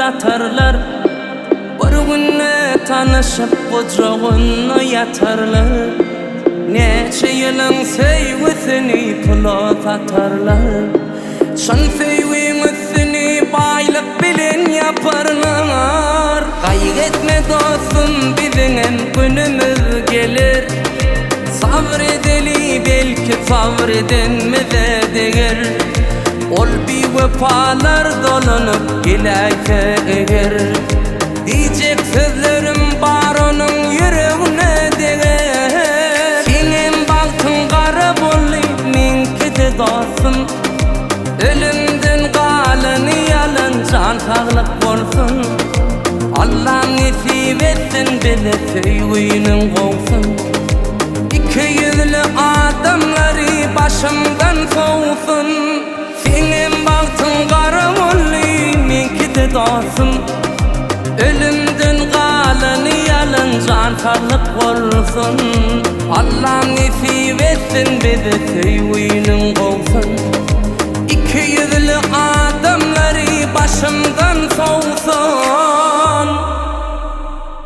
uzatarlar. Bir günne tanışıp kucağına yatarlar. Neçe yılın sevgisini pulot atarlar. Şan sevgisini baylık bilin yaparlar. Kaygıtme dostum, bizim günümüz gelir. Sabredeli belki sabredenmize değer. Ol bir vefalar dolanıp geleyse eğer. Diyecek sözlerim var onun yüreğine değer. Senin baktın kara bolli, minki de dostum. Ölümden kalanı yalan, can sağlık olsun. Allah nasip etsin bize sevginin olsun. İki yüzlü adamları başımdan soğusun. Senin baktın kara bolli, minki de dostum. Ölümden kalanı yalan, can sağlık olsun. Allah nasip etsin bize sevginin olsun. İki yüzlü adamları başımdan soğusun.